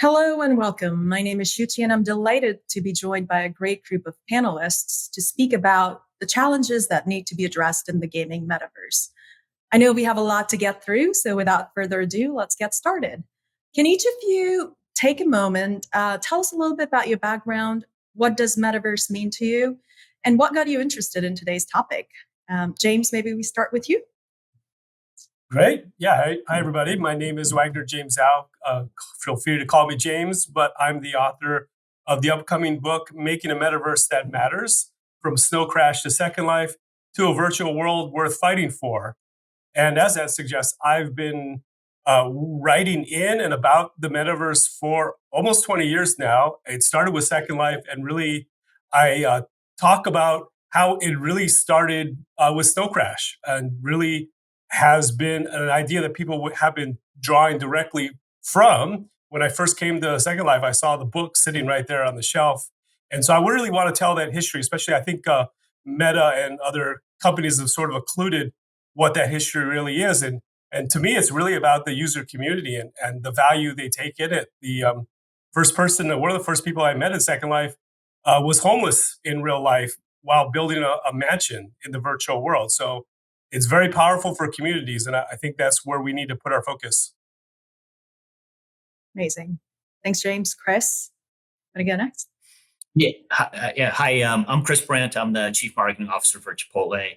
Hello and welcome. My name is Shuchi, and I'm delighted to be joined by a great group of panelists to speak about the challenges that need to be addressed in the gaming metaverse. I know we have a lot to get through, so without further ado, let's get started. Can each of you take a moment, tell us a little bit about your background? What does metaverse mean to you? And what got you interested in today's topic? James, maybe we start with you. Great. Yeah. Hi, everybody. My name is Wagner James Al. Feel free to call me James, but I'm the author of the upcoming book, Making a Metaverse That Matters, From Snow Crash to Second Life to a Virtual World Worth Fighting For. And as that suggests, I've been writing in and about the metaverse for almost 20 years now. It started with Second Life, and really, I talk about how it really started with Snow Crash, and really has been an idea that people have been drawing directly from. When I first came to Second Life, I saw the book sitting right there on the shelf. And so I really want to tell that history, especially I think Meta and other companies have sort of occluded what that history really is. And to me, it's really about the user community and the value they take in it. The one of the first people I met in Second Life was homeless in real life while building a mansion in the virtual world. So it's very powerful for communities, and I think that's where we need to put our focus. Amazing. Thanks, James. Chris, want to go next? Hi. I'm Chris Brandt. I'm the Chief Marketing Officer for Chipotle.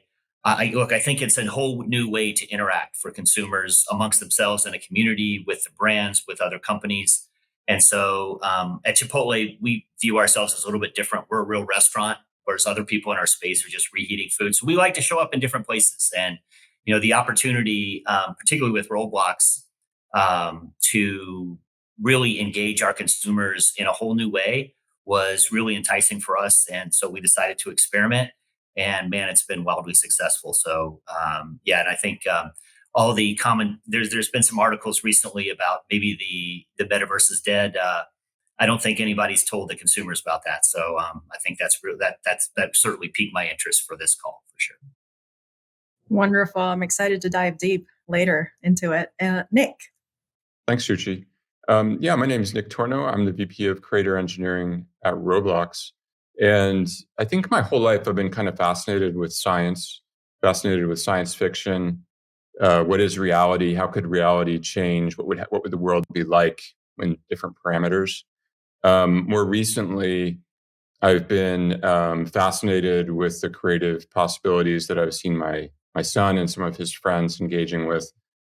I think it's a whole new way to interact for consumers amongst themselves in a community, with the brands, with other companies. And so at Chipotle, we view ourselves as a little bit different. We're a real restaurant, whereas other people in our space are just reheating food. So we like to show up in different places. And, the opportunity, particularly with Roblox, to really engage our consumers in a whole new way was really enticing for us. And so we decided to experiment. And man, it's been wildly successful. So and I think all the there's been some articles recently about maybe the metaverse is dead. I don't think anybody's told the consumers about that. So I think that certainly piqued my interest for this call for sure. Wonderful. I'm excited to dive deep later into it. Nick. Thanks, Shuchi. My name is Nick Tornow. I'm the VP of Creator Engineering at Roblox. And I think my whole life I've been kind of fascinated with science fiction. What is reality? How could reality change? What would the world be like in different parameters? More recently, I've been fascinated with the creative possibilities that I've seen my son and some of his friends engaging with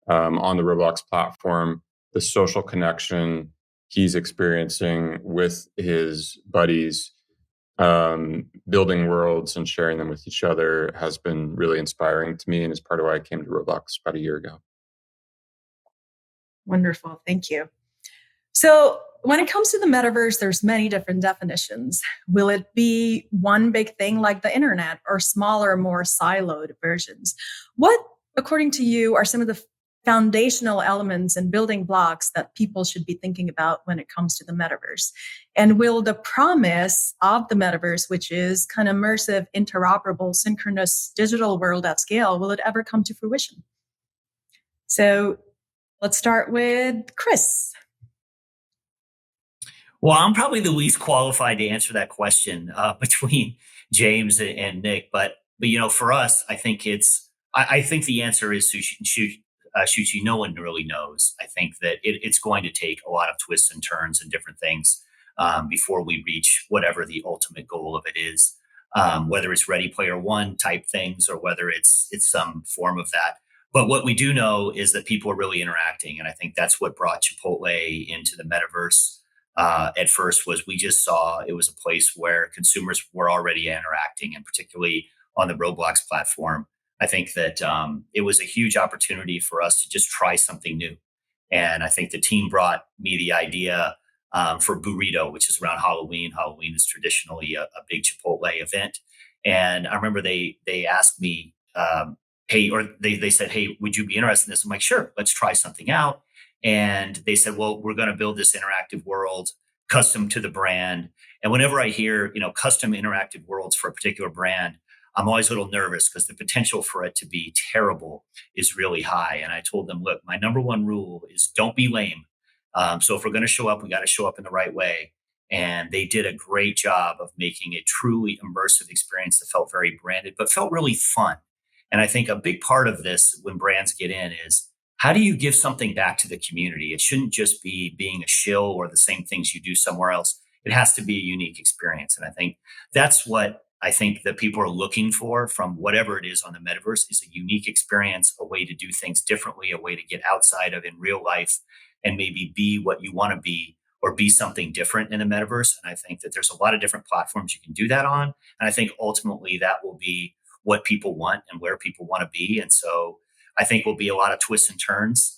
on the Roblox platform, the social connection he's experiencing with his buddies, building worlds and sharing them with each other has been really inspiring to me, and is part of why I came to Roblox about a year ago. Wonderful. Thank you. So when it comes to the metaverse, there's many different definitions. Will it be one big thing like the internet, or smaller, more siloed versions? What, according to you, are some of the foundational elements and building blocks that people should be thinking about when it comes to the metaverse? And will the promise of the metaverse, which is kind of immersive, interoperable, synchronous digital world at scale, will it ever come to fruition? So let's start with Chris. Well, I'm probably the least qualified to answer that question between James and Nick. But for us, I think I think the answer is Shuchi. No one really knows. I think that it's going to take a lot of twists and turns and different things before we reach whatever the ultimate goal of it is, whether it's Ready Player One type things or whether it's some form of that. But what we do know is that people are really interacting. And I think that's what brought Chipotle into the metaverse. At first was we just saw it was a place where consumers were already interacting, and particularly on the Roblox platform. I think that it was a huge opportunity for us to just try something new. And I think the team brought me the idea for Burrito, which is around Halloween. Halloween is traditionally a big Chipotle event. And I remember they asked me, they said, hey, would you be interested in this? I'm like, sure, let's try something out. And they said, well, we're going to build this interactive world custom to the brand. And whenever I hear, custom interactive worlds for a particular brand, I'm always a little nervous because the potential for it to be terrible is really high. And I told them, look, my number one rule is don't be lame. So if we're going to show up, we got to show up in the right way. And they did a great job of making a truly immersive experience that felt very branded, but felt really fun. And I think a big part of this when brands get in is how do you give something back to the community? It shouldn't just be being a shill or the same things you do somewhere else. It has to be a unique experience. And I think that's what I think that people are looking for from whatever it is on the metaverse is a unique experience, a way to do things differently, a way to get outside of in real life and maybe be what you want to be or be something different in the metaverse. And I think that there's a lot of different platforms you can do that on. And I think ultimately that will be what people want and where people want to be. And so I think will be a lot of twists and turns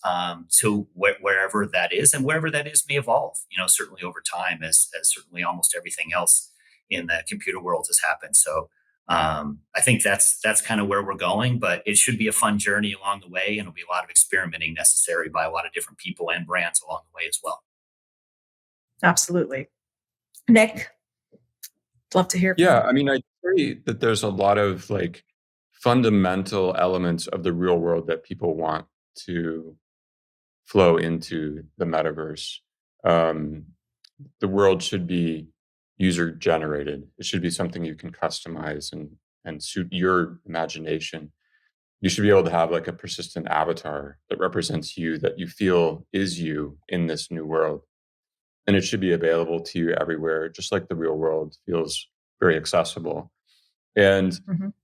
to wherever that is, and wherever that is may evolve. Certainly over time, as certainly almost everything else in the computer world has happened. So I think that's kind of where we're going. But it should be a fun journey along the way, and it'll be a lot of experimenting necessary by a lot of different people and brands along the way as well. Absolutely, Nick. Love to hear. Yeah, I mean, I say that there's a lot of like fundamental elements of the real world that people want to flow into the metaverse. The world should be user generated. It should be something you can customize and suit your imagination. You should be able to have like a persistent avatar that represents you, that you feel is you in this new world. And it should be available to you everywhere, just like the real world feels very accessible. And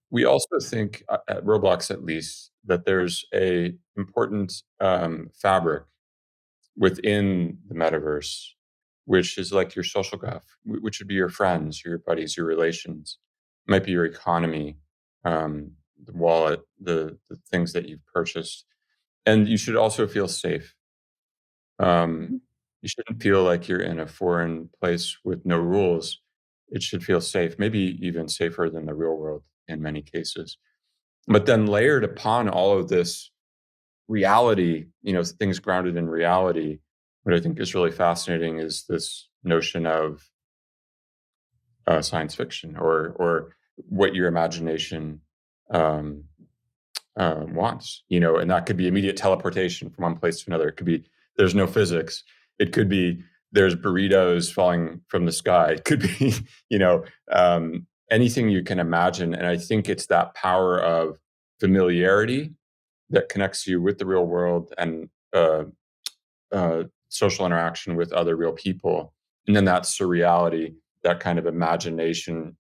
we also think at Roblox, at least, that there's a important fabric within the metaverse, which is like your social graph, which would be your friends, your buddies, your relations. It might be your economy, the wallet, the things that you've purchased. And you should also feel safe. You shouldn't feel like you're in a foreign place with no rules. It should feel safe, maybe even safer than the real world in many cases. But then layered upon all of this reality, things grounded in reality, what I think is really fascinating is this notion of science fiction or what your imagination wants, and that could be immediate teleportation from one place to another. It could be there's no physics. It could be there's burritos falling from the sky. It could be, anything you can imagine. And I think it's that power of familiarity that connects you with the real world and social interaction with other real people. And then that surreality, that kind of imagination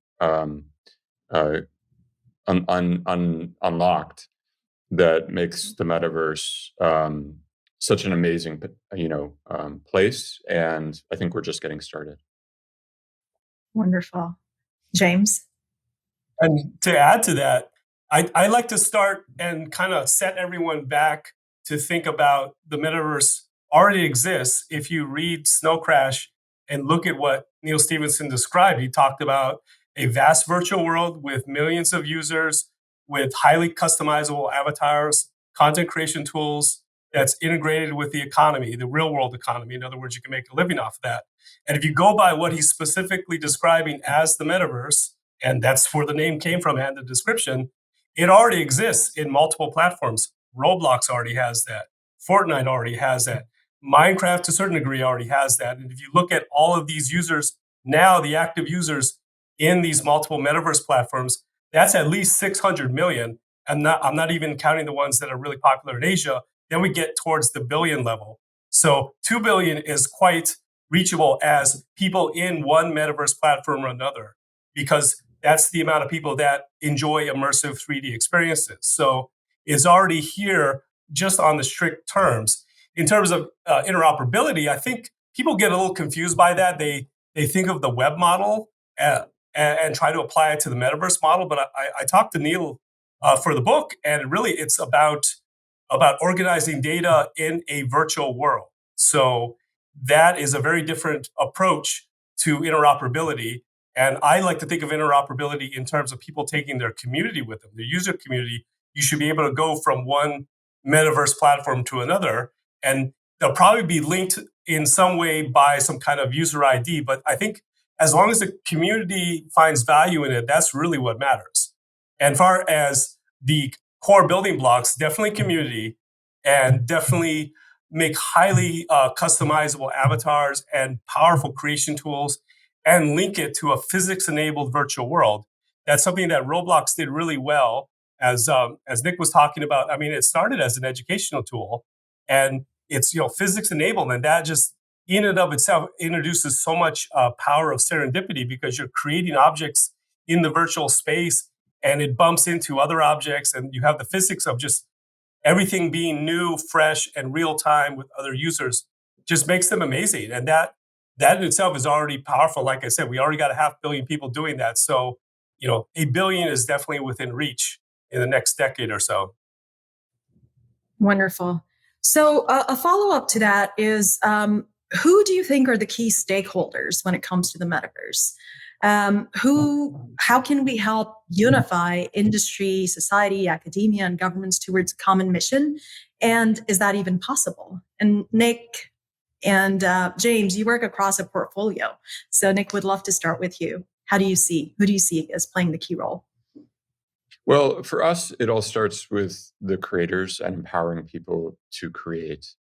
unlocked that makes the metaverse such an amazing, place. And I think we're just getting started. Wonderful. James? And to add to that, I like to start and kind of set everyone back to think about the metaverse already exists. If you read Snow Crash and look at what Neil Stephenson described, he talked about a vast virtual world with millions of users, with highly customizable avatars, content creation tools that's integrated with the economy, the real world economy. In other words, you can make a living off of that. And if you go by what he's specifically describing as the metaverse, and that's where the name came from and the description, it already exists in multiple platforms. Roblox already has that. Fortnite already has that. Minecraft, to a certain degree, already has that. And if you look at all of these users now, the active users in these multiple metaverse platforms, that's at least 600 million. And I'm not even counting the ones that are really popular in Asia. Then we get towards the billion level. So 2 billion is quite reachable as people in one metaverse platform or another, because that's the amount of people that enjoy immersive 3D experiences. So it's already here just on the strict terms. In terms of interoperability, I think people get a little confused by that. They think of the web model and try to apply it to the metaverse model. But I talked to Neil for the book, and really it's about organizing data in a virtual world. So that is a very different approach to interoperability. And I like to think of interoperability in terms of people taking their community with them, their user community. You should be able to go from one metaverse platform to another, and they'll probably be linked in some way by some kind of user ID. But I think as long as the community finds value in it, that's really what matters. And far as the core building blocks, definitely community and definitely make highly customizable avatars and powerful creation tools and link it to a physics-enabled virtual world. That's something that Roblox did really well. As Nick was talking about, I mean, it started as an educational tool, and it's physics enabled, and that just in and of itself introduces so much power of serendipity because you're creating objects in the virtual space, and it bumps into other objects, and you have the physics of just everything being new, fresh, and real time with other users. Just makes them amazing, and that in itself is already powerful. Like I said, we already got 500 million people doing that, so 1 billion is definitely within reach in the next decade or so. Wonderful. So a follow-up to that is, who do you think are the key stakeholders when it comes to the metaverse? How can we help unify industry, society, academia, and governments towards a common mission? And is that even possible? And Nick and James, you work across a portfolio. So Nick, would love to start with you. Who do you see as playing the key role? Well, for us, it all starts with the creators and empowering people to create.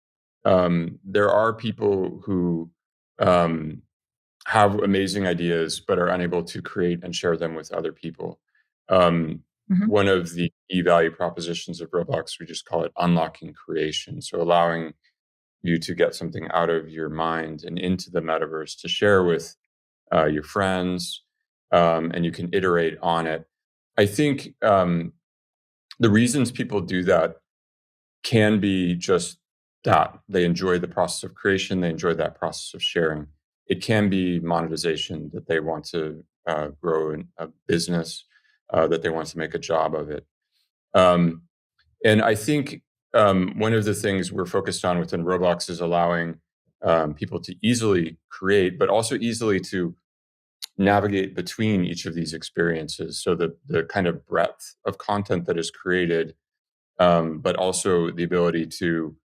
There are people who have amazing ideas, but are unable to create and share them with other people. One of the key value propositions of Roblox, we just call it unlocking creation. So allowing you to get something out of your mind and into the metaverse to share with your friends, and you can iterate on it. I think the reasons people do that can be just that they enjoy the process of creation, they enjoy that process of sharing. It can be monetization, that they want to grow a business, that they want to make a job of it. And I think one of the things we're focused on within Roblox is allowing people to easily create, but also easily to navigate between each of these experiences. So the kind of breadth of content that is created, but also the ability to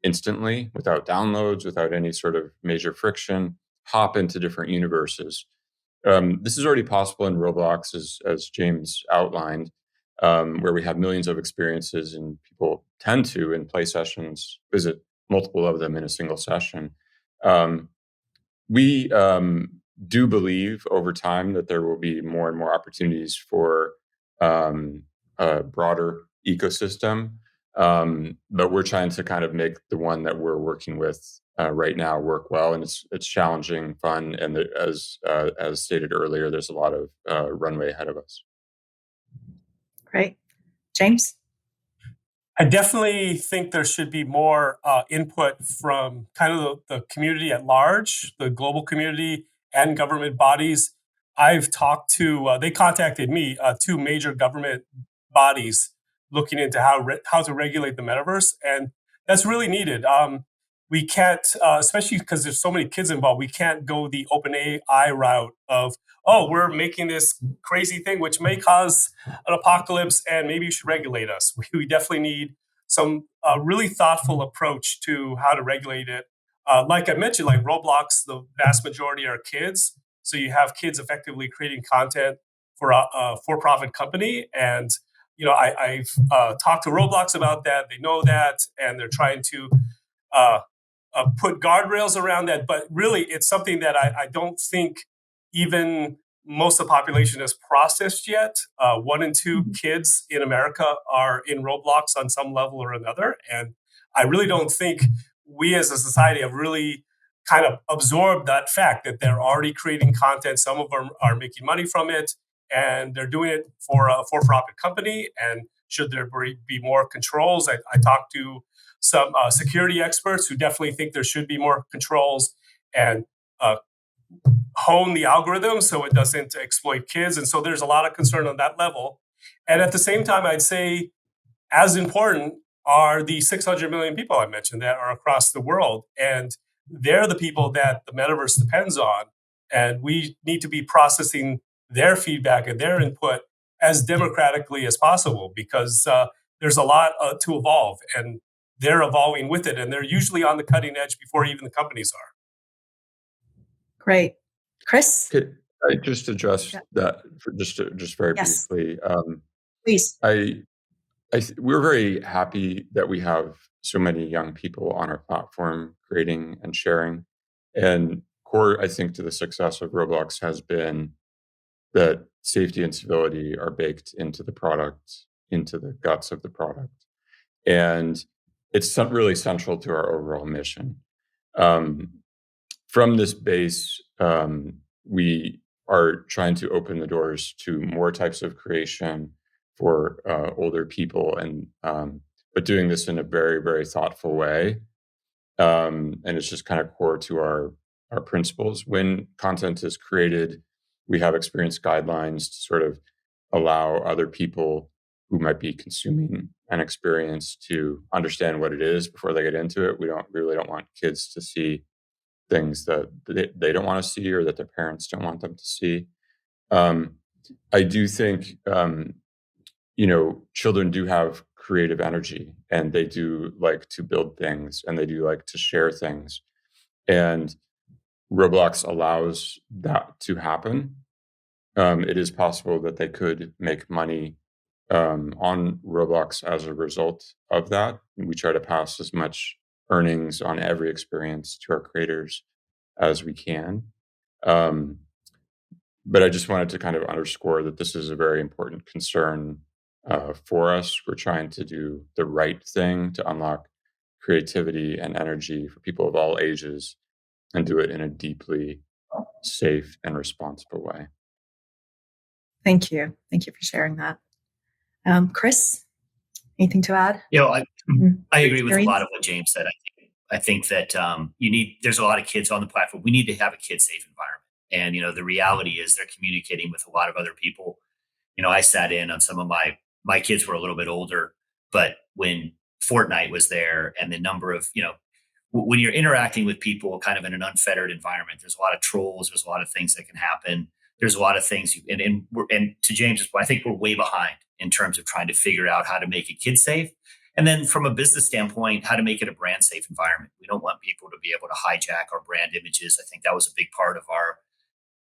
instantly, without downloads, without any sort of major friction, hop into different universes. This is already possible in Roblox, as James outlined, where we have millions of experiences, and people tend to, in play sessions, visit multiple of them in a single session. We do believe over time that there will be more and more opportunities for a broader ecosystem. But we're trying to kind of make the one that we're working with right now work well, and it's challenging, fun, and as stated earlier, there's a lot of runway ahead of us. Great, James. I definitely think there should be more input from kind of the community at large, the global community and government bodies. I've talked to, they contacted me, 2 major government bodies looking into how to regulate the metaverse. And that's really needed. We can't, especially because there's so many kids involved, we can't go the OpenAI route of, oh, we're making this crazy thing which may cause an apocalypse and maybe you should regulate us. We definitely need some really thoughtful approach to how to regulate it. Like I mentioned, like Roblox, the vast majority are kids. So you have kids effectively creating content for a for-profit company. And, I've talked to Roblox about that. They know that, and they're trying to put guardrails around that. But really, it's something that I don't think even most of the population has processed yet. 1 in 2 kids in America are in Roblox on some level or another. And I really don't think we as a society have really kind of absorbed that fact that they're already creating content. Some of them are making money from it, and they're doing it for a for-profit company. And should there be more controls? I talked to some security experts who definitely think there should be more controls and hone the algorithm so it doesn't exploit kids. And so there's a lot of concern on that level. And at the same time, I'd say as important are the 600 million people I mentioned that are across the world. And they're the people that the metaverse depends on. And we need to be processing their feedback and their input as democratically as possible, because there's a lot to evolve, and they're evolving with it. And they're usually on the cutting edge before even the companies are. Great. Chris? Could I just address that just very Yes. briefly? Please. we're very happy that we have so many young people on our platform creating and sharing. And core, I think, to the success of Roblox has been that safety and civility are baked into the product, into the guts of the product. And it's really central to our overall mission. From this base, we are trying to open the doors to more types of creation for older people, and but doing this in a very, very thoughtful way. And it's just kind of core to our principles. When content is created, we have experience guidelines to sort of allow other people who might be consuming an experience to understand what it is before they get into it. We really don't want kids to see things that they don't want to see or that their parents don't want them to see. I do think, children do have creative energy, and they do like to build things, and they do like to share things. And Roblox allows that to happen. It is possible that they could make money on Roblox as a result of that. We try to pass as much earnings on every experience to our creators as we can. But I just wanted to kind of underscore that this is a very important concern for us. We're trying to do the right thing to unlock creativity and energy for people of all ages and do it in a deeply safe and responsible way. Thank you. Thank you for sharing that. Chris, anything to add? I agree with a lot of what James said. I think that there's a lot of kids on the platform. We need to have a kid-safe environment. And, the reality is they're communicating with a lot of other people. I sat in on some of my kids were a little bit older, but when Fortnite was there and the number of, when you're interacting with people kind of in an unfettered environment, there's a lot of trolls, there's a lot of things that can happen. There's a lot of things, and to James's point, I think we're way behind in terms of trying to figure out how to make it kid safe. And then from a business standpoint, how to make it a brand safe environment. We don't want people to be able to hijack our brand images. I think that was a big part of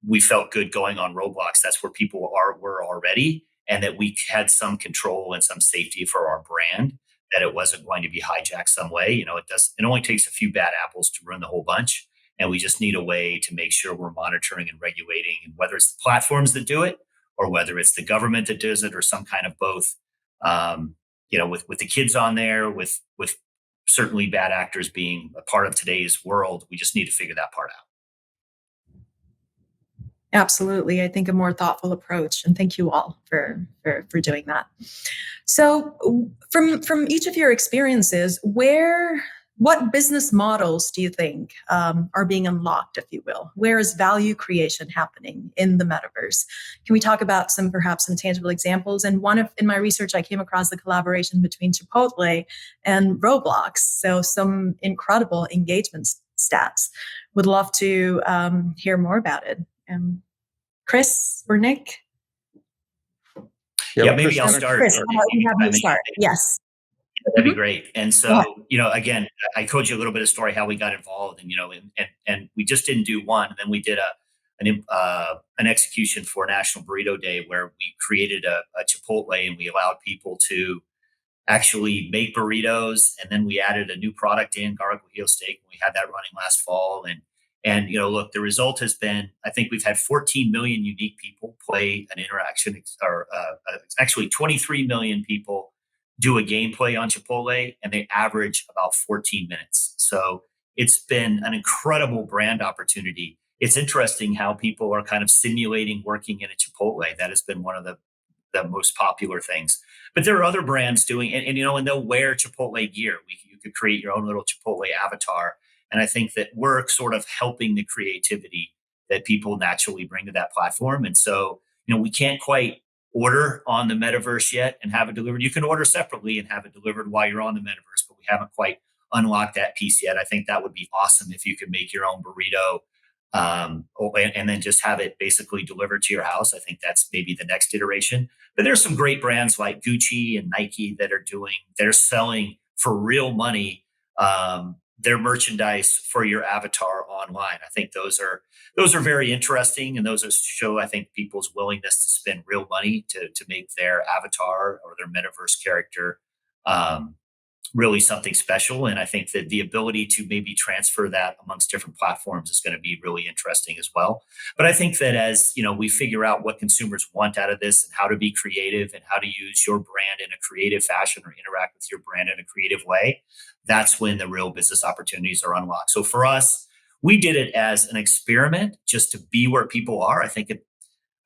we felt good going on Roblox. That's where people were already, and that we had some control and some safety for our brand, that it wasn't going to be hijacked some way. It only takes a few bad apples to ruin the whole bunch. And we just need a way to make sure we're monitoring and regulating, and whether it's the platforms that do it or whether it's the government that does it or some kind of both, with the kids on there, with certainly bad actors being a part of today's world. We just need to figure that part out. Absolutely. I think a more thoughtful approach. And thank you all for doing that. So from each of your experiences, what business models do you think are being unlocked, if you will? Where is value creation happening in the metaverse? Can we talk about perhaps some tangible examples? And in my research, I came across the collaboration between Chipotle and Roblox. So some incredible engagement stats. Would love to hear more about it. Chris or Nick? Yeah, maybe I'll start. Chris, how about you have me start? Yes. That'd be great. And so, again, I told you a little bit of story how we got involved, and we just didn't do one. And then we did an execution for National Burrito Day where we created a Chipotle, and we allowed people to actually make burritos. And then we added a new product in, garlic guajillo steak. And we had that running last fall. And look, the result has been, I think we've had 14 million unique people play an interaction, or actually 23 million people do a gameplay on Chipotle, and they average about 14 minutes. So it's been an incredible brand opportunity. It's interesting how people are kind of simulating working in a Chipotle. That has been one of the most popular things. But there are other brands doing it, and they'll wear Chipotle gear. You could create your own little Chipotle avatar. And I think that we're sort of helping the creativity that people naturally bring to that platform. And so, we can't quite order on the metaverse yet and have it delivered. You can order separately and have it delivered while you're on the metaverse, but we haven't quite unlocked that piece yet. I think that would be awesome if you could make your own burrito and then just have it basically delivered to your house. I think that's maybe the next iteration. But there's some great brands like Gucci and Nike that are selling for real money their merchandise for your avatar online. I think those are very interesting, and those show, I think, people's willingness to spend real money to make their avatar or their metaverse character um, really something special. And I think that the ability to maybe transfer that amongst different platforms is going to be really interesting as well. But I think that as we figure out what consumers want out of this and how to be creative and how to use your brand in a creative fashion or interact with your brand in a creative way, that's when the real business opportunities are unlocked. So for us, we did it as an experiment just to be where people are. I think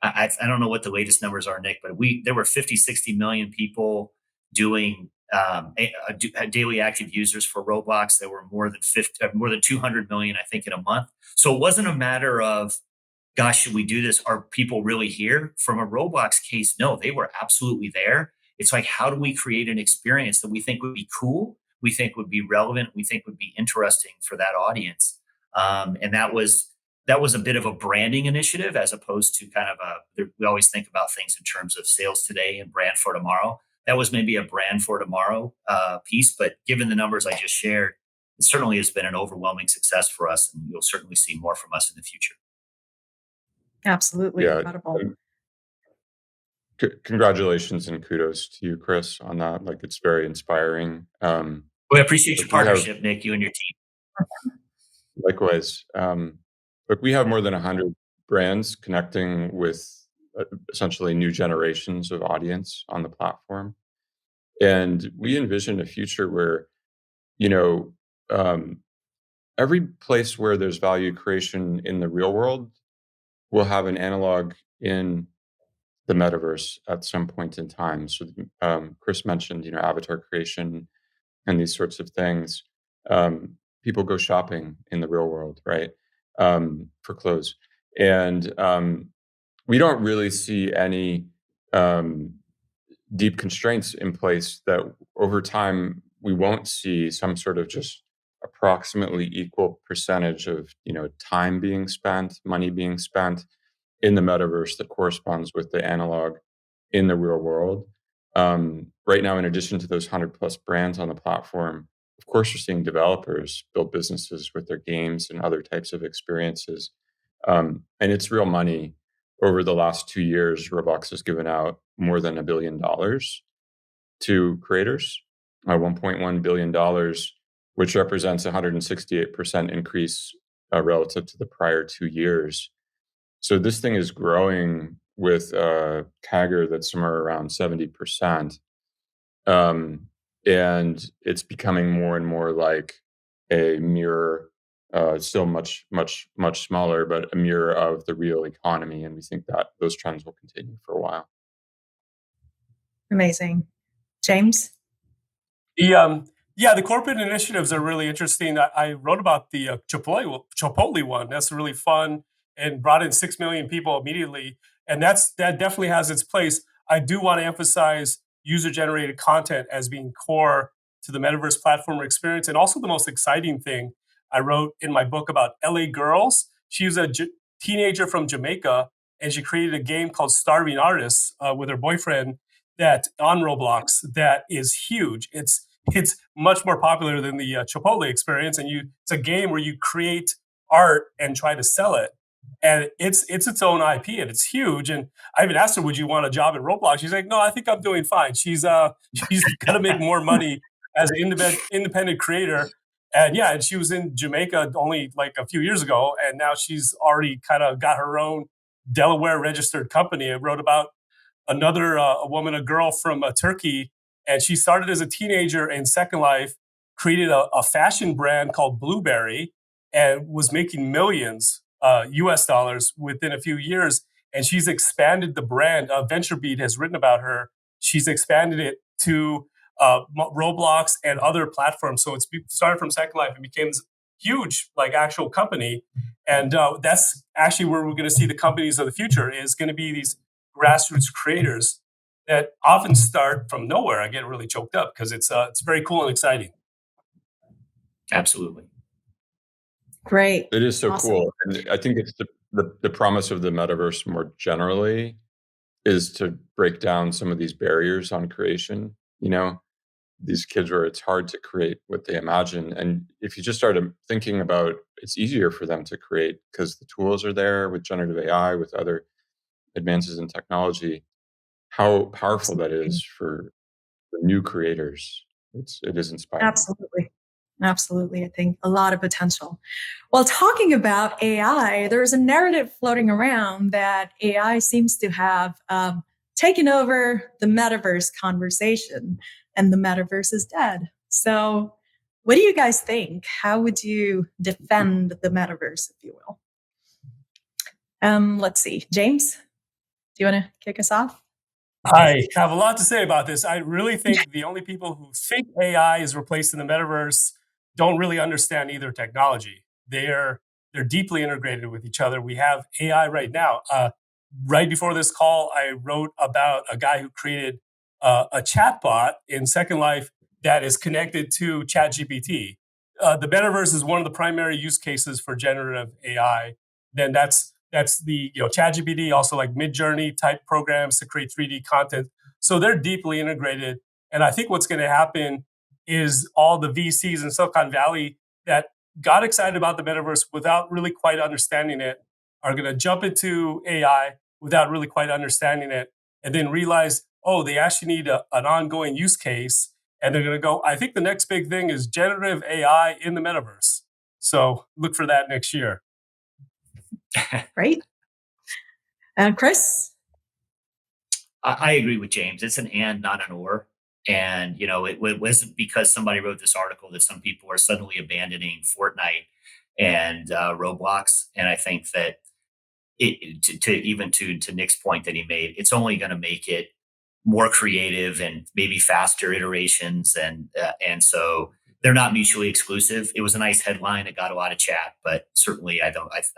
I don't know what the latest numbers are, Nick, but there were 50, 60 million people doing daily active users for Roblox. There were more than 200 million, I think, in a month. So it wasn't a matter of, gosh, should we do this? Are people really here? From a Roblox case, no, they were absolutely there. It's like, how do we create an experience that we think would be cool, we think would be relevant, we think would be interesting for that audience? And that was a bit of a branding initiative, as opposed to kind of we always think about things in terms of sales today and brand for tomorrow. That was maybe a brand for tomorrow piece, but given the numbers I just shared, it certainly has been an overwhelming success for us, and you'll certainly see more from us in the future. Absolutely incredible. Congratulations and kudos to you, Chris, on that. Like, it's very inspiring. I appreciate your partnership, Nick, you and your team. Likewise. Look, we have more than 100 brands connecting with essentially new generations of audience on the platform. And we envision a future where, every place where there's value creation in the real world will have an analog in the metaverse at some point in time. So Chris mentioned, avatar creation and these sorts of things. People go shopping in the real world, right? For clothes. And we don't really see any deep constraints in place that over time we won't see some sort of just approximately equal percentage of time being spent, money being spent in the metaverse that corresponds with the analog in the real world. Right now, in addition to those 100 plus brands on the platform, of course, we're seeing developers build businesses with their games and other types of experiences. And it's real money. Over the last 2 years, Roblox has given out more than $1 billion to creators, $1.1 billion, which represents a 168% increase relative to the prior 2 years. So this thing is growing with a CAGR that's somewhere around 70%. And it's becoming more and more like a mirror, still much, much, much smaller, but a mirror of the real economy. And we think that those trends will continue for a while. Amazing. James? The corporate initiatives are really interesting. I wrote about the Chipotle one. That's really fun and brought in 6 million people immediately. And that definitely has its place. I do want to emphasize user-generated content as being core to the metaverse platform experience. And also the most exciting thing I wrote in my book about LA Girls. She was a teenager from Jamaica, and she created a game called Starving Artists with her boyfriend that on Roblox that is huge. It's much more popular than the Chipotle experience, and it's a game where you create art and try to sell it. And it's its own IP, and it's huge. And I even asked her, "Would you want a job at Roblox?" She's like, "No, I think I'm doing fine." She's got to make more money as an independent creator. And she was in Jamaica only like a few years ago, and now she's already kind of got her own Delaware registered company. I wrote about another a girl from Turkey, and she started as a teenager in Second Life, created a fashion brand called Blueberry, and was making millions US dollars within a few years. And she's expanded the brand. VentureBeat has written about her. She's expanded it to Roblox and other platforms. So it's started from Second Life and became this huge, like, actual company. And that's actually where we're going to see the companies of the future is going to be these grassroots creators that often start from nowhere. I get really choked up because it's very cool and exciting. Absolutely. Great. It is so cool. And I think it's the promise of the metaverse more generally is to break down some of these barriers on creation. these kids where it's hard to create what they imagine. And if you just start thinking about, it's easier for them to create because the tools are there with generative AI, with other advances in technology, how powerful that is for new creators. It is inspiring. Absolutely. I think a lot of potential. Well, talking about AI, there's a narrative floating around that AI seems to have taken over the metaverse conversation, and the metaverse is dead. So what do you guys think? How would you defend the metaverse, if you will? Let's see. James, do you want to kick us off? I have a lot to say about this. I really think the only people who think AI is replaced in the metaverse don't really understand either technology. They're deeply integrated with each other. We have AI right now. Right before this call, I wrote about a guy who created a chatbot in Second Life that is connected to ChatGPT. The metaverse is one of the primary use cases for generative AI. Then that's the ChatGPT, also like Midjourney type programs to create 3D content. So they're deeply integrated. And I think what's going to happen is all the VCs in Silicon Valley that got excited about the metaverse without really quite understanding it are going to jump into AI without really quite understanding it, and then realize, oh, they actually need an ongoing use case. And they're going to go, I think the next big thing is generative AI in the metaverse. So look for that next year. Right. Chris? I agree with James. It's an and, not an or. And, it wasn't because somebody wrote this article that some people are suddenly abandoning Fortnite and Roblox. And I think that to Nick's point that he made, it's only going to make it more creative and maybe faster iterations. And so they're not mutually exclusive. It was a nice headline. It got a lot of chat, but certainly I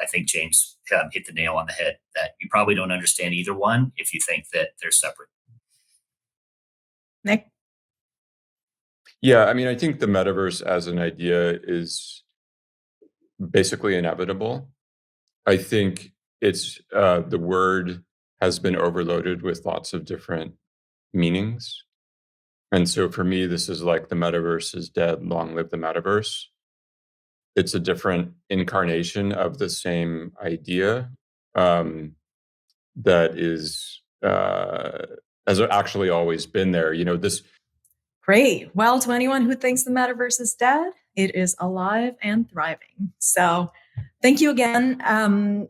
think James hit the nail on the head that you probably don't understand either one if you think that they're separate. Nick? Yeah, I mean, I think the metaverse as an idea is basically inevitable. I think it's the word has been overloaded with lots of different meanings. And so for me, this is like the metaverse is dead, long live the metaverse. It's a different incarnation of the same idea that is has actually always been there. This. Great. Well, to anyone who thinks the metaverse is dead, it is alive and thriving. So thank you again.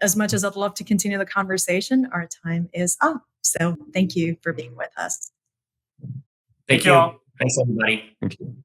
As much as I'd love to continue the conversation, our time is up. So thank you for being with us. Thank you. Thanks, everybody. Thank you.